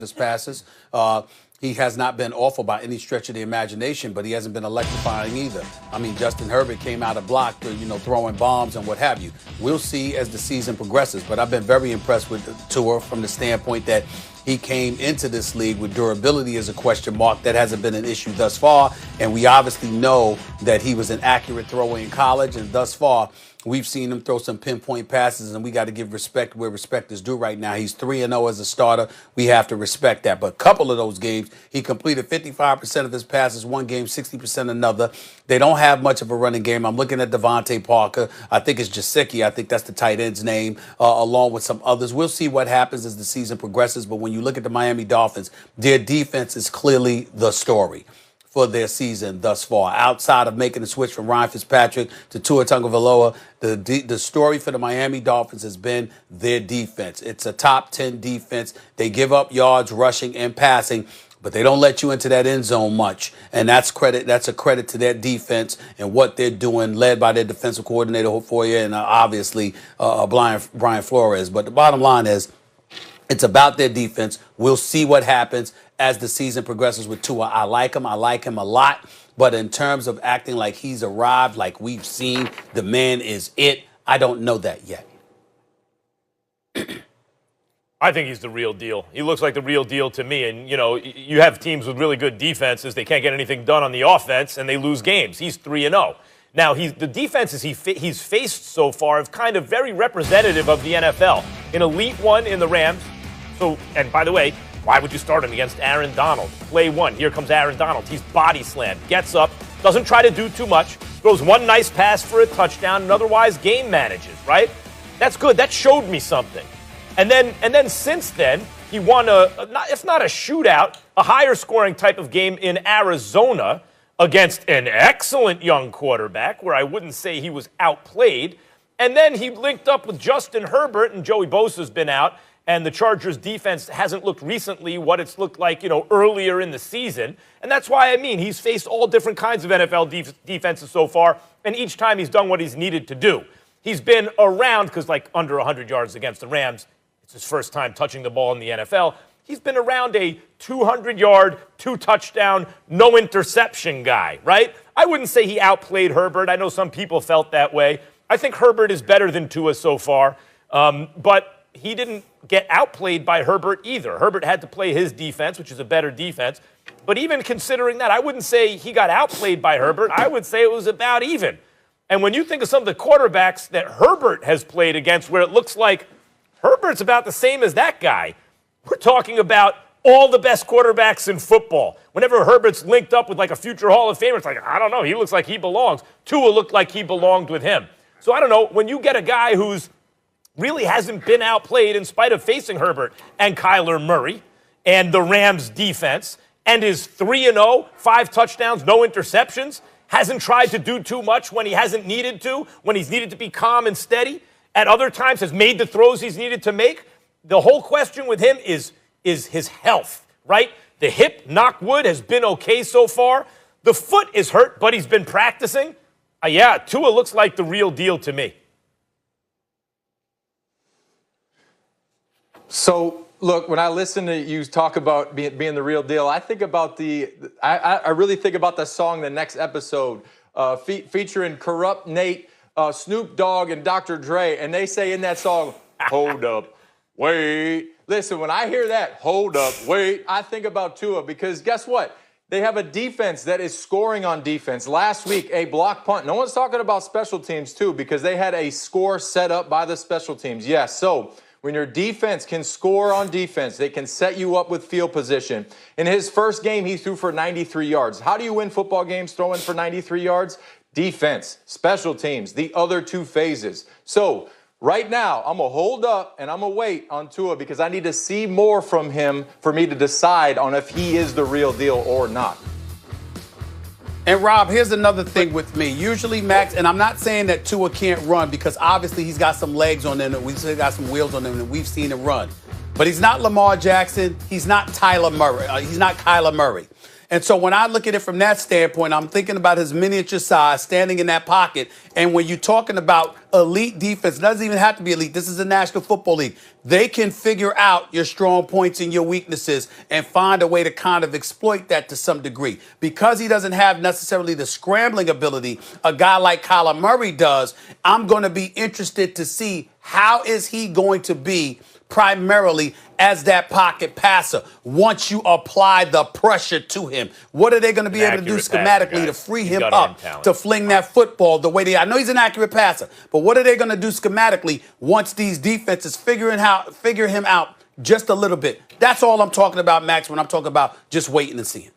his passes. He has not been awful by any stretch of the imagination, but he hasn't been electrifying either. I mean, Justin Herbert came out of block, throwing bombs and what have you. We'll see as the season progresses, but I've been very impressed with Tua from the standpoint that he came into this league with durability as a question mark. That hasn't been an issue thus far, and we obviously know that he was an accurate thrower in college, and thus far, we've seen him throw some pinpoint passes, and we got to give respect where respect is due right now. He's 3-0 as a starter. We have to respect that. But a couple of those games, he completed 55% of his passes one game, 60% another. They don't have much of a running game. I'm looking at Devontae Parker. I think it's Gesicki. I think that's the tight end's name, along with some others. We'll see what happens as the season progresses. But when you look at the Miami Dolphins, their defense is clearly the story for their season thus far. Outside of making the switch from Ryan Fitzpatrick to Tua Tagovailoa, the story for the Miami Dolphins has been their defense. It's a top 10 defense. They give up yards rushing and passing, but they don't let you into that end zone much. And that's a credit to their defense and what they're doing, led by their defensive coordinator for you, and obviously Brian Flores. But the bottom line is, it's about their defense. We'll see what happens as the season progresses with Tua. I like him a lot. But in terms of acting like he's arrived, like we've seen, the man is it, I don't know that yet. I think he's the real deal. He looks like the real deal to me. And, you have teams with really good defenses. They can't get anything done on the offense, and they lose games. He's 3-0. Now, the defenses he's faced so far have kind of very representative of the NFL. An elite one in the Rams. So, and by the way, why would you start him against Aaron Donald? Play one. Here comes Aaron Donald. He's body slammed, gets up, doesn't try to do too much, throws one nice pass for a touchdown, and otherwise game manages, right? That's good. That showed me something. And then since then, he won if not a shootout, a higher scoring type of game in Arizona against an excellent young quarterback, where I wouldn't say he was outplayed. And then he linked up with Justin Herbert, and Joey Bosa's been out. And the Chargers defense hasn't looked recently what it's looked like, earlier in the season. And that's why, he's faced all different kinds of NFL defenses so far. And each time he's done what he's needed to do. He's been around, because under 100 yards against the Rams, it's his first time touching the ball in the NFL. He's been around a 200-yard, 2-touchdown, no interception guy, right? I wouldn't say he outplayed Herbert. I know some people felt that way. I think Herbert is better than Tua so far. But he didn't get outplayed by Herbert either. Herbert had to play his defense, which is a better defense. But even considering that, I wouldn't say he got outplayed by Herbert. I would say it was about even. And when you think of some of the quarterbacks that Herbert has played against, where it looks like Herbert's about the same as that guy, we're talking about all the best quarterbacks in football. Whenever Herbert's linked up with a future Hall of Famer, it's like, I don't know, he looks like he belongs. Tua looked like he belonged with him. So I don't know, when you get a guy who's really hasn't been outplayed in spite of facing Herbert and Kyler Murray and the Rams defense, and is 3-0, 5 touchdowns, no interceptions, hasn't tried to do too much when he hasn't needed to, when he's needed to be calm and steady, at other times has made the throws he's needed to make. The whole question with him is his health, right? The hip, knock wood, has been okay so far. The foot is hurt, but he's been practicing. Tua looks like the real deal to me. So, look, when I listen to you talk about being the real deal, I think about I really think about the song The Next Episode, featuring Corrupt Nate, Snoop Dogg, and Dr. Dre. And they say in that song, hold up, wait. Listen, when I hear that, hold up, wait, I think about Tua, because guess what? They have a defense that is scoring on defense. Last week, a block punt. No one's talking about special teams, too, because they had a score set up by the special teams. Yes, so when your defense can score on defense, they can set you up with field position. In his first game, he threw for 93 yards. How do you win football games throwing for 93 yards? Defense, special teams, the other two phases. So right now, I'm going to hold up and I'm going to wait on Tua, because I need to see more from him for me to decide on if he is the real deal or not. And Rob, here's another thing with me. Usually, Max, and I'm not saying that Tua can't run, because obviously he's got some legs on him and we've still got some wheels on him and we've seen him run. But he's not Lamar Jackson. He's not Tyler Murray. He's not Kyler Murray. And so when I look at it from that standpoint, I'm thinking about his miniature size, standing in that pocket. And when you're talking about elite defense, it doesn't even have to be elite. This is the National Football League. They can figure out your strong points and your weaknesses and find a way to kind of exploit that to some degree. Because he doesn't have necessarily the scrambling ability a guy like Kyler Murray does, I'm going to be interested to see how is he going to be primarily as that pocket passer once you apply the pressure to him. What are they going to be able to do schematically to free him up to fling that football the way they I know he's an accurate passer, but what are they going to do schematically once these defenses figure him out just a little bit? That's all I'm talking about, Max, when I'm talking about just waiting and seeing.